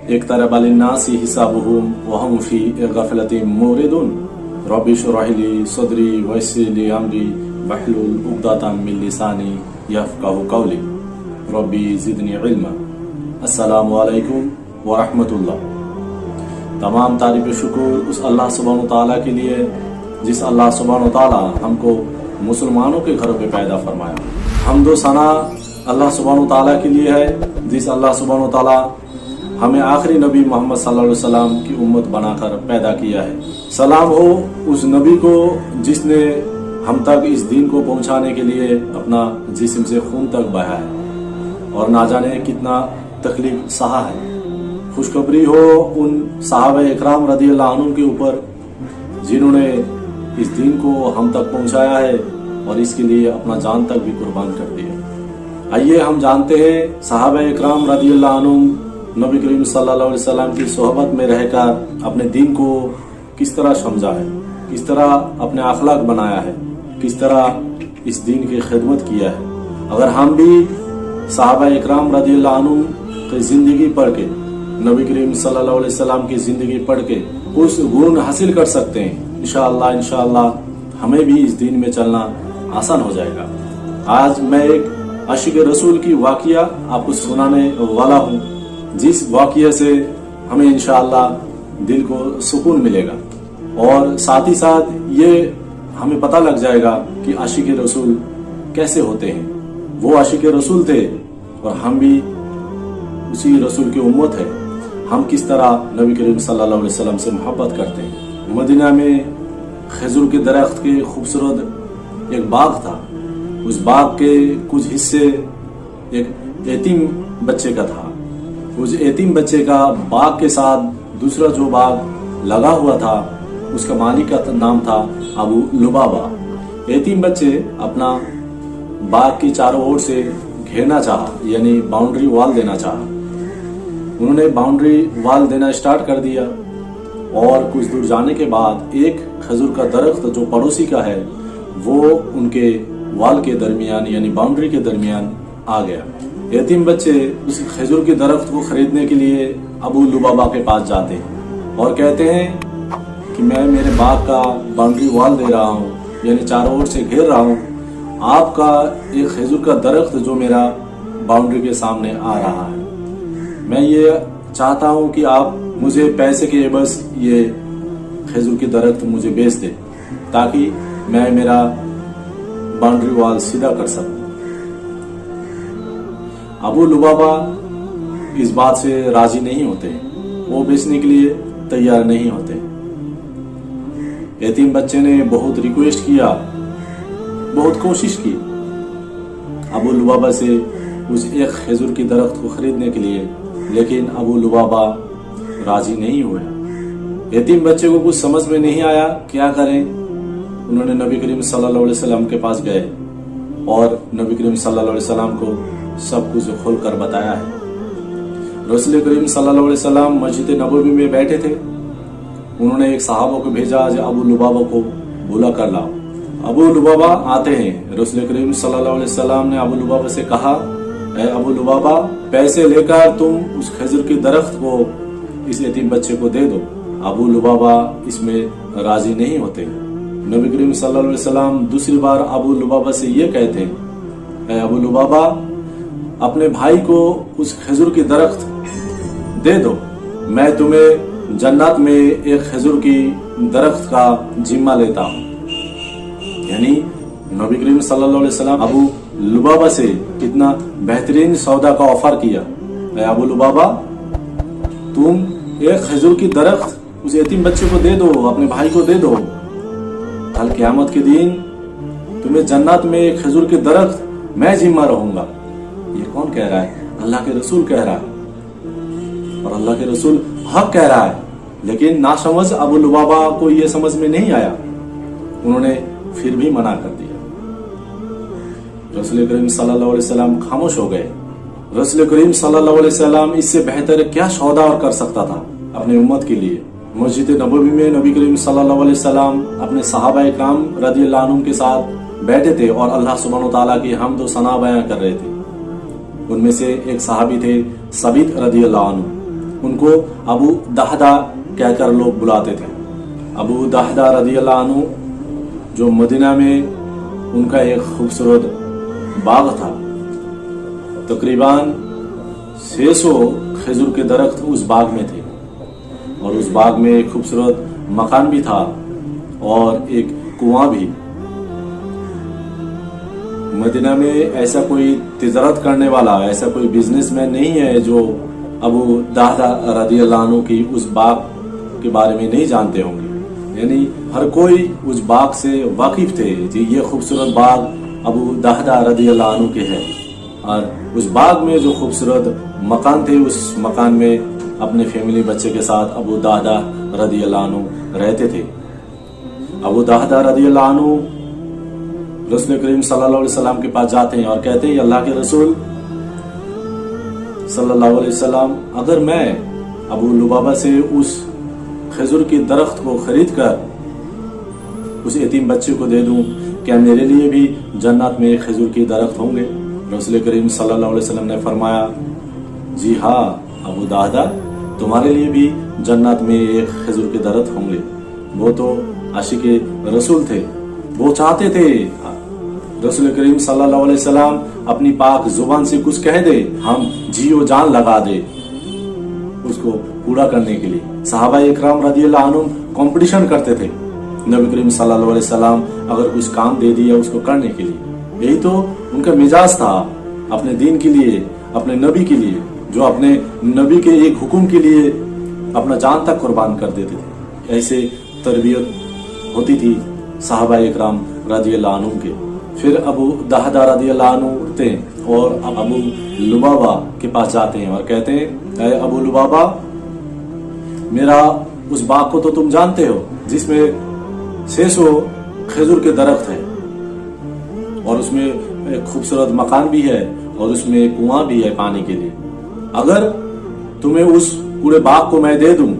इक़्तरब लिन्नासि हिसाबुहुम व हुम फ़ी गफ़लतिन मुरिदून रब्बि इश्रह ली सदरी व यस्सिर ली अमरी वहलुल उक़दतम मिन लिसानी यफ़क़हू क़ौली रब्बी ज़िदनी इल्मा। अस्सलामु अलैकुम व रहमतुल्लाह। तमाम तारीफ़ शुक्र उस अल्लाह सुब्हानहू तआला के लिए जिस अल्लाह सुब्हानहू तआला हमको मुसलमानों के घरों पे पैदा फरमाया। हम्दो सना अल्लाह सुब्हानहू तआला के लिए है जिस अल्लाह सुब्हानहू तआला हमें आखिरी नबी मोहम्मद सल्लल्लाहु अलैहि वसल्लम की उम्मत बनाकर पैदा किया है। सलाम हो उस नबी को जिसने हम तक इस दीन को पहुंचाने के लिए अपना जिस्म से खून तक बहाया है और ना जाने कितना तकलीफ सहा है। खुशखबरी हो उन सहाबा इकराम रदियल्लाहु अन्हुम के ऊपर जिन्होंने इस दीन को हम तक पहुंचाया है और इसके लिए अपना जान तक भी कुर्बान कर दिया। आइए हम जानते हैं सहाबा इकराम रदियल्लाहु अन्हुम नबी करीम सल्लल्लाहु अलैहि वसल्लम की सोहबत में रहकर अपने दीन को किस तरह समझा है, किस तरह अपने अखलाक बनाया है, किस तरह इस दीन की खिदमत किया है। अगर हम भी सहाबा इकराम रदियल्लाहु अन्हुम की जिंदगी पढ़ के, नबी करीम सल्लल्लाहु अलैहि वसल्लम की जिंदगी पढ़ के कुछ गुण हासिल कर सकते हैं, इंशाअल्लाह हमें भी इस दीन में चलना आसान हो जाएगा। आज मैं एक आशिक रसूल की वाकिया आपको सुनाने वाला हूँ, जिस वाकिया से हमें इंशाअल्लाह दिल को सुकून मिलेगा और साथ ही साथ ये हमें पता लग जाएगा कि आशिक रसूल कैसे होते हैं। वो आशिक रसूल थे और हम भी उसी रसूल की उम्मत है। हम किस तरह नबी करीम सल्लल्लाहु अलैहि वसल्लम से मोहब्बत करते हैं। मदीना में खजूर के दरख्त के खूबसूरत एक बाग था। उस बाग के कुछ हिस्से एक यतीम बच्चे का था। उस यतीम बच्चे का बाग के साथ दूसरा जो बाग लगा हुआ था उसका मालिक का नाम था अबू लुबाबा। यतीम बच्चे अपना बाग की चारों ओर से घेरना चाहा, यानी बाउंड्री वॉल देना चाहा। उन्होंने बाउंड्री वॉल देना स्टार्ट कर दिया और कुछ दूर जाने के बाद एक खजूर का दरख्त जो पड़ोसी का है वो उनके वॉल के दरमियान यानी बाउंड्री के दरमियान आ गया। यतीम बच्चे उस खजूर के दरख्त को खरीदने के लिए अबू लुबाबा के पास जाते हैं और कहते हैं कि मैं मेरे बाग का बाउंड्री वॉल दे रहा हूँ, यानी चारों ओर से घेर रहा हूँ। आपका एक खजूर का दरख्त जो मेरा बाउंड्री के सामने आ रहा है, मैं ये चाहता हूँ कि आप मुझे पैसे के बस ये खजूर के दरख्त मुझे बेच दे ताकि मैं मेरा बाउंड्री वॉल सीधा कर सकूं। अबू लुबाबा इस बात से राजी नहीं होते, वो बेचने के लिए तैयार नहीं होते। यतीम बच्चे ने बहुत रिक्वेस्ट किया, बहुत कोशिश की अबू लुबाबा से उस एक खजूर की दरख्त को खरीदने के लिए, लेकिन अबू लुबाबा राजी नहीं हुए। यतीम बच्चे को कुछ समझ में नहीं आया क्या करें। उन्होंने नबी करीम सल्लल्लाहु अलैहि वसल्लम के पास गए और नबी करीम सल्लल्लाहु अलैहि वसल्लम को सब कुछ खोल कर बताया है। रसूल करीम सल्लल्लाहु अलैहि वसल्लम मस्जिद नबवी में बैठे थे। उन्होंने एक सहाबा को भेजा जो अबू लुबाबा को बुला कर लाओ। अबू लुबाबा आते हैं। रसूल करीम सल्लल्लाहु अलैहि वसल्लम ने अबू लुबाबा से कहा, ऐ अबू लुबाबा, पैसे लेकर तुम उस खजूर के दरख्त को इस यतीम बच्चे को दे दो। अबू लुबाबा इसमें राजी नहीं होते। नबी करीम सल्लल्लाहु अलैहि वसल्लम दूसरी बार अबू लुबाबा से ये कहते हैं, ऐ अबू लुबाबा, अपने भाई को उस खजूर की दरख्त दे दो, मैं तुम्हें जन्नत में एक खजूर की दरख्त का जिम्मा लेता हूँ। यानी नबी करीम सल्लल्लाहु अलैहि वसल्लम अबू लुबाबा से कितना बेहतरीन सौदा का ऑफर किया। ऐ अबू लुबाबा, तुम एक खजूर की दरख्त उस यतीम बच्चे को दे दो, अपने भाई को दे दो। कल क़यामत के दिन तुम्हें जन्नत में एक खजूर की दरख्त मैं जिम्मा रहूंगा। ये कौन कह रहा है? अल्लाह के रसूल कह रहा है और अल्लाह के रसूल हक कह रहा है। लेकिन नासमझ अबू लुबाबा को ये समझ में नहीं आया। उन्होंने फिर भी मना कर दिया। रसूल करीम सल्लल्लाहु अलैहि वसल्लम खामोश हो गए। रसूल करीम सल्लल्लाहु अलैहि वसल्लम इससे बेहतर क्या सौदा और कर सकता था अपनी उम्मत के लिए। मस्जिद नबवी में नबी करीम सल्लल्लाहु अलैहि वसल्लम अपने सहाबा इकराम रदियल्लाहु अन्हुम के साथ बैठे थे और अल्लाह सुब्हानहू तआला की हम्द व सना बयां कर रहे थे। उनमें से एक सहाबी थे सबीत रदियल्लाहु अन्हु। उनको अबू दहदा कहकर लोग बुलाते थे। अबू दहदा रदी अल्लाह अन्हु जो मदीना में उनका एक खूबसूरत बाग था, तकरीबन 600 खजूर के दरख्त उस बाग में थे और उस बाग में एक खूबसूरत मकान भी था और एक कुआं भी। मदीना में ऐसा कोई तिजारत करने वाला, ऐसा कोई बिजनेसमैन नहीं है जो अबू दहदा रदी अल्लाह अन्हु की उस बाग के बारे में नहीं जानते होंगे। यानी हर कोई उस बाग से वाकिफ थे कि ये खूबसूरत बाग अबू दहदा रदी अल्लाह अन्हु के हैं और उस बाग में जो खूबसूरत मकान थे, उस मकान में अपने फैमिली बच्चे के साथ अबू दहदा रदी अल्लाह अन्हु रहते थे। अबू दहदा रदी अल्लाह अन्हु रसूल करीम सल्लल्लाहु अलैहि वसल्लम के पास जाते हैं और कहते हैं, अल्लाह के रसूल सल्लल्लाहु अलैहि वसल्लम, अगर मैं अबू लुबाबा से उस खजूर के दरख्त को खरीद कर उस यतीम बच्चे को दे दूं, क्या मेरे लिए भी जन्नत में खजूर के दरख्त होंगे? रसूल करीम सल्लल्लाहु अलैहि वसल्लम ने फरमाया, जी हाँ अबू दहदा, तुम्हारे लिए भी जन्नत में एक खजूर के दरख्त होंगे। वो तो आशिके रसूल थे, वो चाहते थे रसूल करीम सल्लल्लाहु अलैहि वसल्लम अपनी पाक जुबान से कुछ कह दे, हम जीओ जान लगा दे उसको पूरा करने के लिए। सहाबा इकराम रदी अल्लाह अन्हुम कंपटीशन करते थे, नबी करीम सल्लल्लाहु अलैहि वसल्लम अगर कुछ काम दे दिया उसको करने के लिए। यही तो उनका मिजाज था अपने दीन के लिए, अपने नबी के लिए, जो अपने नबी के एक हुक्म के लिए अपना जान तक कुर्बान कर देते थे। ऐसे तरबियत होती थी सहाबा इकराम रदी अल्लाह अन्हुम के। फिर अबू दहदा रदी अल्लाह अन्हु उठते हैं और अबू लुबाबा के पास जाते हैं और कहते हैं, ऐ अबू लुबाबा, मेरा उस बाग को तो तुम जानते हो जिसमें 600 खजूर के दरख्त है और उसमें एक खूबसूरत मकान भी है और उसमें कुआं भी है पानी के लिए। अगर तुम्हें उस पूरे बाग को मैं दे दूं,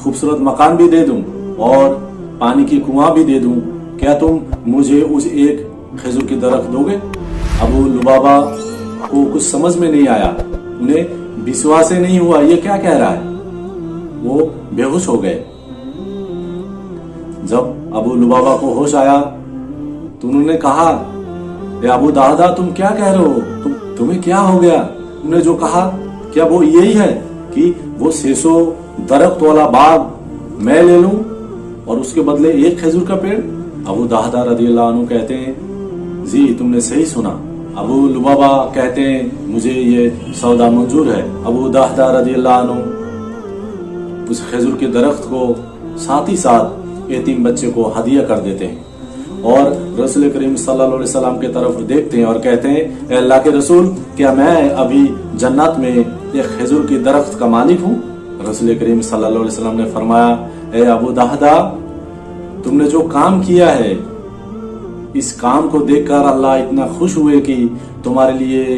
खूबसूरत मकान भी दे दूं और पानी की कुआं भी दे दूं, क्या तुम मुझे उस एक खजूर की दरख्त दोगे? अबू लुबाबा को कुछ समझ में नहीं आया, उन्हें विश्वास ही नहीं हुआ ये क्या कह रहा है। वो बेहोश हो गए। जब अबू लुबाबा को होश आया तो उन्होंने कहा, अबू दहदा, तुम क्या कह रहे हो? तुम्हें क्या हो गया? उन्होंने जो कहा, क्या वो यही है कि वो 600 दरख्त वाला बाग मैं ले लूं और उसके बदले एक खजूर का पेड़? अबू दहदा रदी अल्लाह अन्हु कहते हैं, जी तुमने सही सुना। अबू लुबाबा कहते हैं, मुझे ये सौदा मंजूर है। अबू दहदा रदी अल्लाह अन्हु उस खजूर के दरख्त को साथ ही साथ यतीम बच्चे को हदिया कर देते हैं और रसूल करीम सल्लल्लाहु अलैहि वसल्लम की तरफ देखते हैं और कहते हैं, ए अल्लाह के रसूल, क्या मैं अभी जन्नत में एक खजूर के दरख्त का मालिक हूँ? रसूल करीम सल्लल्लाहु अलैहि वसल्लम ने फरमाया, ए अबू दहदा, तुमने जो काम किया है, इस काम को देखकर अल्लाह इतना खुश हुए कि तुम्हारे लिए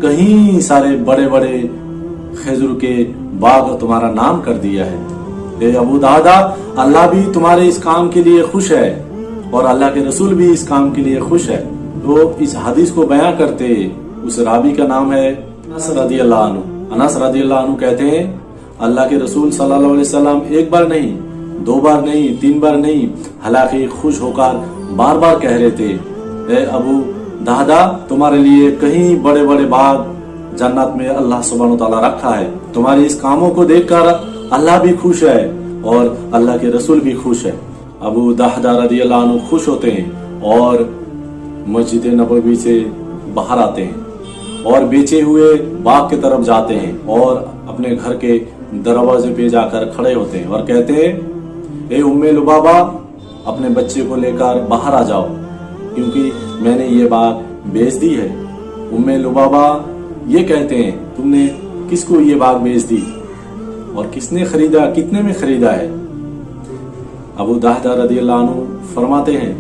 कहीं सारे बड़े बड़े खजूर के बाग तुम्हारा नाम कर दिया है। ए अबू दहदा, अल्लाह भी तुम्हारे इस काम के लिए खुश है और अल्लाह के रसूल भी इस काम के लिए खुश है। तो इस हदीस को बयां करते उस रावी का नाम है अनस रदी अल्लाह अन्हु। अनस रदी अल्लाह अन्हु कहते हैं, अल्लाह के रसूल सल्लल्लाहु अलैहि वसल्लम एक बार नहीं, 2 बार नहीं, 3 बार नहीं, हालांकि खुश होकर बार बार कह रहे थे, ए अबू दहदा, तुम्हारे लिए कहीं बड़े बड़े बाग जन्नत में अल्लाह सुब्हानहू व तआला रखा है। तुम्हारे इस कामों को देखकर अल्लाह भी खुश है और अल्लाह के रसूल भी खुश है। अबू दहदा रदी अल्लाह अन्हु खुश होते हैं और मस्जिद नबवी से बाहर आते हैं और बेचे हुए बाग की तरफ जाते हैं और अपने घर के दरवाजे पे जाकर खड़े होते हैं और कहते हैं, ए उम्मे लुबाबा, अपने बच्चे को लेकर बाहर आ जाओ क्योंकि मैंने ये बाग बेच दी है। उम्मे लुबाबा ये कहते हैं, तुमने किसको ये बाग बेच दी और किसने खरीदा, कितने में खरीदा है? अबू दहदा रदी अल्लाह अन्हु फरमाते हैं,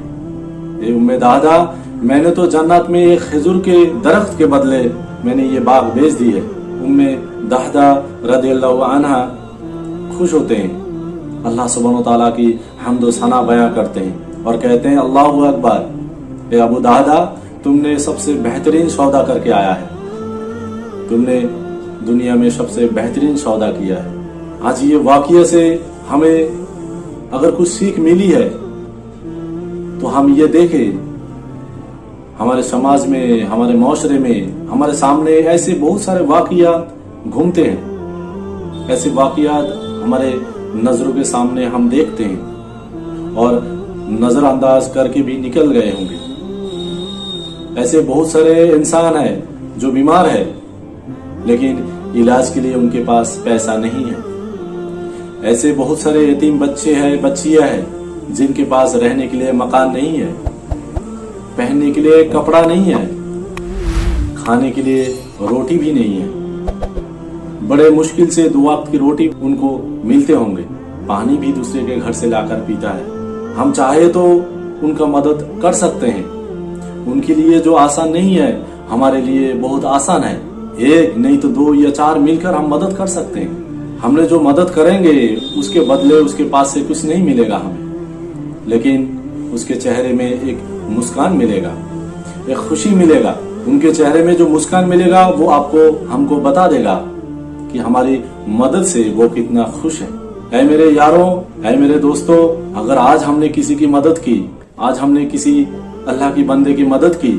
ए उम्मे दहदा, मैंने तो जन्नत में एक खजूर के दरख्त के बदले मैंने ये बाग बेच दी है। उम्मे दहदा रदी अल्लाह अन्हा खुश होते हैं, अल्लाह सुब्हानहू व तआला की हम्द व सना बयां करते हैं और कहते हैं, अल्लाहु अकबर, ए अबू दहदा, तुमने सबसे बेहतरीन सौदा करके आया है, तुमने दुनिया में सबसे बेहतरीन सौदा किया है। आज ये वाकये से हमें अगर कुछ सीख मिली है तो हम ये देखें, हमारे समाज में, हमारे माशरे में, हमारे सामने ऐसे बहुत सारे वाकयात घूमते हैं, ऐसे वाकयात हमारे नजरों के सामने हम देखते हैं और नजरअंदाज करके भी निकल गए होंगे। ऐसे बहुत सारे इंसान हैं जो बीमार है लेकिन इलाज के लिए उनके पास पैसा नहीं है। ऐसे बहुत सारे यतीम बच्चे हैं, बच्चियां हैं जिनके पास रहने के लिए मकान नहीं है, पहनने के लिए कपड़ा नहीं है, खाने के लिए रोटी भी नहीं है। बड़े मुश्किल से 2 वक्त की रोटी उनको मिलते होंगे, पानी भी दूसरे के घर से लाकर पीता है। हम चाहे तो उनका मदद कर सकते हैं। उनके लिए जो आसान नहीं है हमारे लिए बहुत आसान है। 1 नहीं तो 2 या 4 मिलकर हम मदद कर सकते हैं। हमने जो मदद करेंगे उसके बदले उसके पास से कुछ नहीं मिलेगा हमें, लेकिन उसके चेहरे में एक मुस्कान मिलेगा, एक खुशी मिलेगा। उनके चेहरे में जो मुस्कान मिलेगा वो आपको, हमको बता देगा कि हमारी मदद से वो कितना खुश है। ऐ मेरे यारों, ऐ मेरे दोस्तों, अगर आज हमने किसी की मदद की, आज हमने किसी अल्लाह की बंदे की मदद की,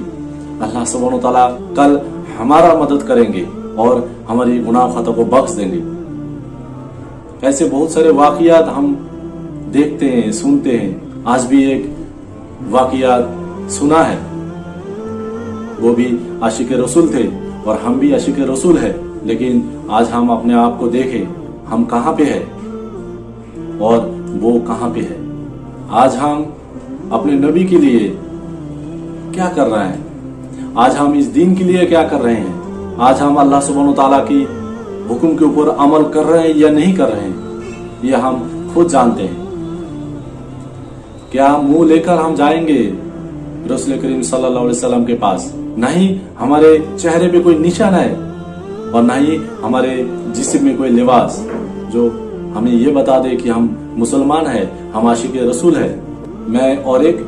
अल्लाह सुब्हानहू तआला कल हमारा मदद करेंगे और हमारी गुनाह खता को बख्श देंगे। ऐसे बहुत सारे वाकयात हम देखते हैं, सुनते हैं। आज भी एक वाकयात सुना है, वो भी आशिक रसूल थे और हम भी आशिक रसूल है, लेकिन आज हम अपने आप को देखें, हम कहाँ पे है और वो कहाँ पे है। आज हम अपने नबी के लिए क्या कर रहे हैं, आज हम इस दीन के लिए क्या कर रहे हैं, आज हम अल्लाह सुब्हानहू तआला की हुक्म के ऊपर अमल कर रहे हैं या नहीं कर रहे हैं, ये हम खुद जानते हैं। क्या मुंह लेकर हम जाएंगे रसूल करीम सल्लल्लाहु अलैहि वसल्लम के पास? नहीं हमारे चेहरे पे कोई निशान है और न ही हमारे जिस्म में कोई लिबास जो हमें ये बता दे कि हम मुसलमान है, हम आशिक रसूल है। मैं और एक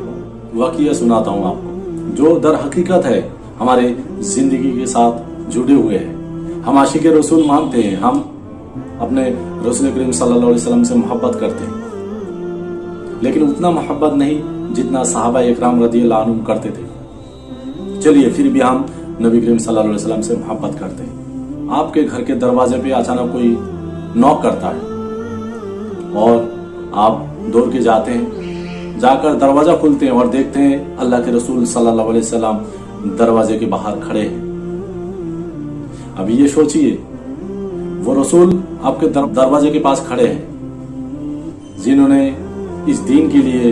वाकया सुनाता हूँ आपको जो दर हकीकत है हमारे जिंदगी के साथ जुड़े हुए हैं। हम आशिक रसूल मानते हैं, हम अपने रसूल करीम सल्लल्लाहु अलैहि वसल्लम से मोहब्बत करते हैं, लेकिन उतना मोहब्बत नहीं जितना सहाबा इकराम रदियल्लाहु अन्हुम करते थे। चलिए फिर भी हम नबी करीम सल्लल्लाहु अलैहि वसल्लम से मोहब्बत करते हैं। आपके घर के दरवाजे पे अचानक कोई नॉक करता है और आप दौड़ के जाते हैं, जाकर दरवाजा खोलते हैं और देखते हैं अल्लाह के रसूल सल्लल्लाहु अलैहि वसल्लम दरवाजे के बाहर खड़े हैं। अभी ये सोचिए, वो रसूल आपके दरवाजे के पास खड़े हैं जिन्होंने इस दीन के लिए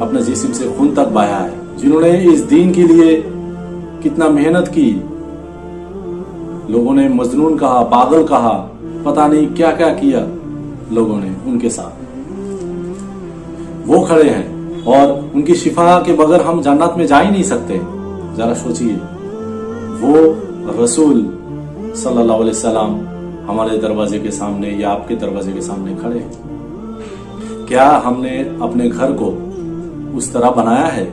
अपने जिस्म से खून तक बहाया है, जिन्होंने इस दीन के लिए कितना मेहनत की। लोगों ने मजनून कहा, पागल कहा, पता नहीं क्या क्या किया लोगों ने उनके साथ। वो खड़े हैं और उनकी शिफा के बगैर हम जन्नत में जा ही नहीं सकते। जरा सोचिए, वो रसूल सल्लल्लाहु अलैहि वसल्लम हमारे दरवाजे के सामने या आपके दरवाजे के सामने खड़े हैं। क्या हमने अपने घर को उस तरह बनाया है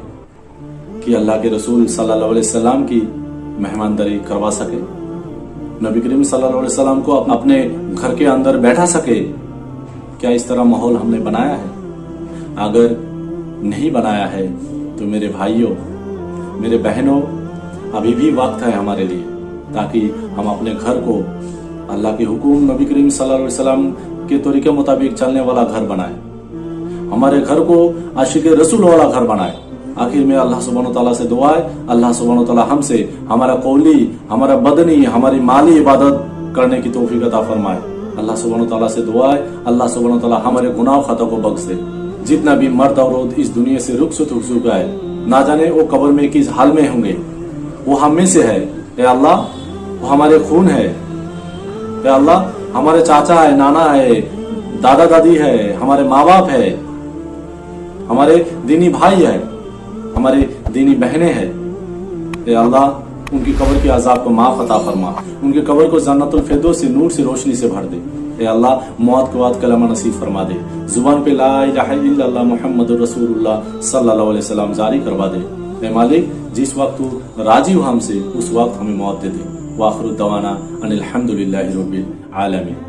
कि अल्लाह के रसूल सल्लल्लाहु अलैहि वसल्लम की मेहमानदारी करवा सके, नबी करीम सल्लल्लाहु अलैहि वसल्लम को अपने घर के अंदर बैठा सके? क्या इस तरह माहौल हमने बनाया है? अगर नहीं बनाया है तो मेरे भाइयों, मेरे बहनों, अभी भी वक्त है हमारे लिए ताकि हम अपने घर को अल्लाह के हुक्म, नबी करीम सल्लल्लाहु अलैहि वसल्लम के तरीके मुताबिक चलने वाला घर बनाए, हमारे घर को आशिक रसूल वाला घर बनाए। आखिर में अल्लाह सुब्हानहू तआला से दुआ है, अल्लाह सुब्हानहू तआला हमसे हमारा कौली, हमारा बदनी, हमारी माली इबादत करने की तौफीक अता फरमाए। अल्लाह सुब्हानहू तआला से दुआ है, अल्लाह सुब्हानहू तआला हमारे गुनाह खता को बख्श दे। जितना भी मर्द और औरत इस दुनिया से रुखसत हो चुका है, ना जाने वो कब्र में किस हाल में होंगे, वो हम में से है। ए अल्लाह, वो हमारे खून है। ए अल्लाह, हमारे चाचा है, नाना है, दादा दादी है, हमारे माँ बाप है, हमारे दीनी भाई है, हमारे दीनी बहनें हैं। ए अल्लाह, उनकी कब्र के अजाब को माफ अता फरमा, उनके कब्र को जन्नतुल फिरदौस से नूर से रोशनी से भर दे। ए अल्लाह, मौत के बाद कलमा नसीब फरमा दे, जुबान पे ला इलाहा इल्लल्लाह मुहम्मदुर रसूलुल्लाह सल्लल्लाहु अलैहि वसल्लम जारी करवा दे। ए मालिक, जिस वक्त तू राजी हो हमसे, उस वक्त हमें मौत दे दे। वाखिरु दवाना अनिल हम्दुलिल्लाहि रब्बिल आलमीन।